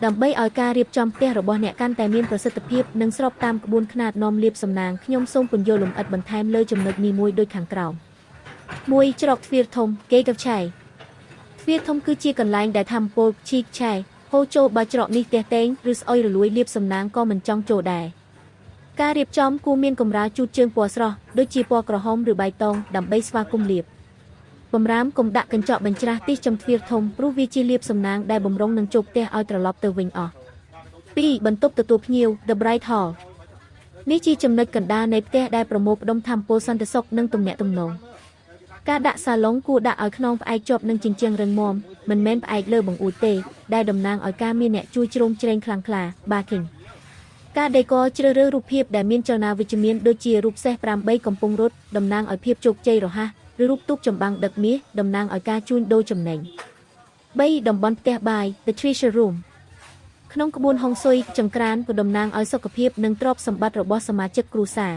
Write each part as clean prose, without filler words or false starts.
ដើម្បីឲ្យការរៀបចំផ្ទះរបស់អ្នកកាន់តែមានប្រសិទ្ធភាពនិងស្របតាមក្បួនខ្នាតនាំលាភសំណាងខ្ញុំសូមពន្យល់លម្អិតបន្ថែមលើចំណុចនេះមួយដូចខាងក្រោម 1. ច្រកទ្វារធំ Gate of Chai ទ្វារធំគឺជាកន្លែងដែលថាមពលឈីកឆាយហូរចូលបើច្រកនេះទះតេងឬស្អុយរលួយលាភសំណាងក៏មិនចង់ចូលដែរការរៀបចំគួរមានកម្រាលជូតជើងពណ៌ស្រស់ដូចជាពណ៌ក្រហមឬបៃតងដើម្បីស្វាគមន៍លាភបំរាមកុំដាក់កញ្ចក់បញ្ច្រាស់ទីចំទ្វារធំព្រោះវាជាលាភសំណាងដែលបំរុងនឹងជោគផ្ទះឲ្យត្រឡប់ទៅវិញអស់ 2. បន្ទប់ទទួលភ្ញៀវ The Bright Hall នេះជាចំណុចកណ្ដាលនៃផ្ទះដែលប្រមូលផ្ដុំថាមពលសន្តិសុខនិងទំនាក់ទំនងការដាក់សាឡុងគួរដាក់ឲ្យខ្នងផ្អែកជាប់នឹងជញ្ជាំងរឹងមាំមិនមែនផ្អែកលើបង្អួចទេដែលតំណាងឲ្យការមានអ្នកជួយជ្រោមជ្រែងខ្លាំងក្លា backing ការដេកជ្រើសរើសរូបភាពដែលមានចលនាវិជ្ជមានដូចជារូបសេះ8កំពុងរត់តំណាងឲ្យភាពជោគជ័យរហ័សឬរូបទូកចម្បាំងដឹកមាសតំណាងឲ្យការជួញដូរចំណេញ 3. តំបន់ផ្ទះបាយ The Treasure Room ក្នុងក្បួនហុងស៊ុយចង្ក្រានក៏តំណាងឲ្យសុខភាពនិងទ្រព្យសម្បត្តិរបស់សមាជិកគ្រួសារ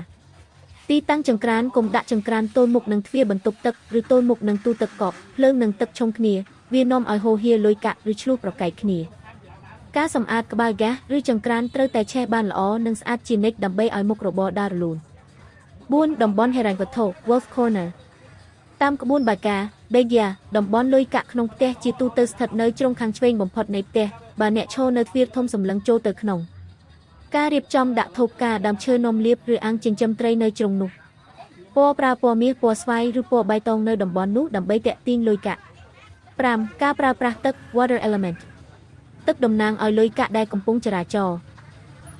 ទីតាំងចង្ក្រានកុំដាក់ចង្ក្រានទល់មុខនឹងទ្វារបន្ទប់ទឹកឬទល់មុខនឹងទូទឹកកកភ្លើងនិងទឹកឆុងគ្នាវានាំឲ្យហូរហៀរលុយកាក់ឬឆ្លោះប្រកែកគ្នាការសម្អាតក្បាលហ្គាសឬចង្ក្រានត្រូវតែឆេះបានល្អនិងស្អាតជានិច្ចដើម្បីឲ្យមុខរបរដើររលូន 4. តំបន់ហិរញ្ញវត្ថុ Wealth Corner តាមក្បួនបាកា Begia តំបន់លុយកាក់ក្នុងផ្ទះជាទូទៅស្ថិតនៅជ្រុងខាងឆ្វេងបំផុតនៃផ្ទះបើអ្នកឈរនៅទ្វារធំសម្លឹងចូលទៅក្នុងការរៀបចំដាក់ថូបការដើមឈើនំលាបឬអាំងចិញ្ចឹមត្រីនៅជ្រុងនោះពណ៌ប្រើពណ៌មាសពណ៌ស្វាយឬពណ៌បៃតងនៅតំបន់នោះដើម្បីទាក់ទាញលុយកាក់ 5. ការប្រើប្រាស់ទឹក Water Element ទឹកតំណាងឲ្យលុយកាក់ដែលកំពុងចរាចរ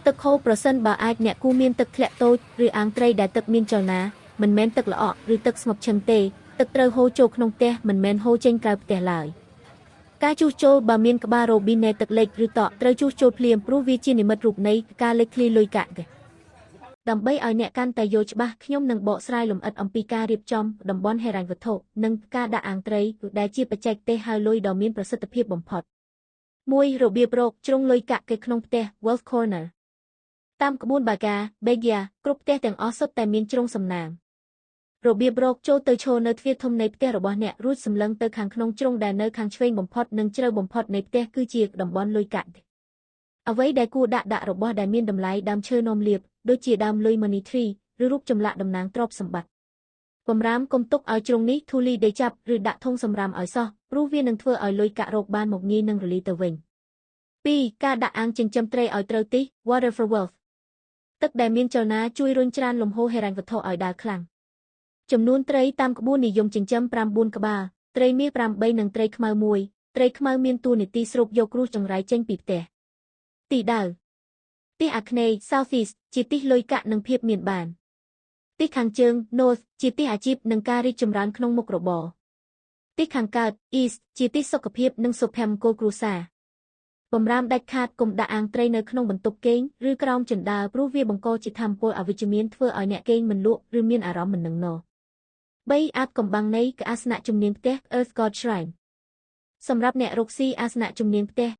ទឹកហូរប្រសិនបើអាចអ្នកគួរមានទឹកធ្លាក់តូចឬអាងត្រីដែលទឹកមានចលនាមិនមែនទឹកល្អក់ឬទឹកស្ងប់ឈឹងទេទឹកត្រូវហូរចូលក្នុងផ្ទះមិនមែនហូរចេញក្រៅផ្ទះឡើយការជួសជុលបើមានក្បាលរ៉ូប៊ីណេទឹកលិចឬតក់ត្រូវជួសជុលភ្លាមព្រោះវាជានិមិត្តរូបនៃការលេចធ្លាយលុយកាក់ដើម្បីឲ្យអ្នកកាន់តែយល់ច្បាស់ខ្ញុំនឹងបកស្រាយលម្អិតអំពីការរៀបចំតំបន់ហិរញ្ញវត្ថុនិងការដាក់អាងត្រីដែលជាបច្ចេកទេសហៅលុយដ៏មានប្រសិទ្ធភាពបំផុត 1. របៀបរកជ្រុងលុយកាក់គេក្នុងផ្ទះ Wealth Corner តាមក្បួនបាកា Begia គ្រប់ផ្ទះទាំងអស់សុទ្ធតែមានជ្រុងសំណាងរបៀបរកចូលទៅឈរនៅទ្វារធំនៃផ្ទះរបស់អ្នករួចសម្លឹងទៅខាងក្នុងជ្រុងដែលនៅខាងឆ្វេងបំផុតនិងជ្រៅបំផុតនៃផ្ទះគឺជាតំបន់លុយកាក់អ្វីដែលគួរដាក់របស់ដែលមានតម្លៃដើមឈើនាំលាភដូចជាដើមលុយ Money Tree ឬរូបចម្លាក់តំណាងទ្រព្យសម្បត្តិបំរាមកុំទុកឲ្យជ្រុងនេះធូលីដេចាប់ឬដាក់ធុងសម្រាមឲ្យសោះព្រោះវានឹងធ្វើឲ្យលុយកាក់រកបានមកងាយនឹងរលាយទៅវិញ 2. ការដាក់អាងចិញ្ចឹមត្រីឲ្យត្រូវទិស Water for Wealth ទឹកដែលមានចលនាជួយរុញច្រានលំហូរហិរញ្ញវត្ថុឲ្យដើរខ្លាំងចំនួនត្រីតាមក្បួននិយមចិញ្ចឹម 9 ក្បាលត្រីមាស 8 និងត្រីខ្មៅ 1ត្រីខ្មៅមានតួនាទីស្រូបយកគ្រោះចង្រៃចេញពីផ្ទះទីដៅទិសអាគ្នេយ៍ Southeast ជាទិសលុយកាក់និងភាពមានបានទិសខាងជើង North ជាទិសអាជីពនិងការរីកចម្រើនក្នុងមុខរបរទិសខាងកើត East ជាទិសសុខភាពនិងសុភមង្គលគ្រួសារបម្រាមដាច់ខាតកុំដាក់អាងត្រីនៅក្នុងបន្ទប់គេងឬក្រោមជណ្ដើរព្រោះវាបង្កជាថាមពលអវិជ្ជមានធ្វើឲ្យអ្នកគេងមិនលក់ឬមានអារម្មណ៍មិននឹងណ 3. អាថ៌កំបាំងនៃអាសនៈជំនាញផ្ទះ Earth God Shrine សម្រាប់អ្នករកស៊ីអាសនៈជំនាញផ្ទះ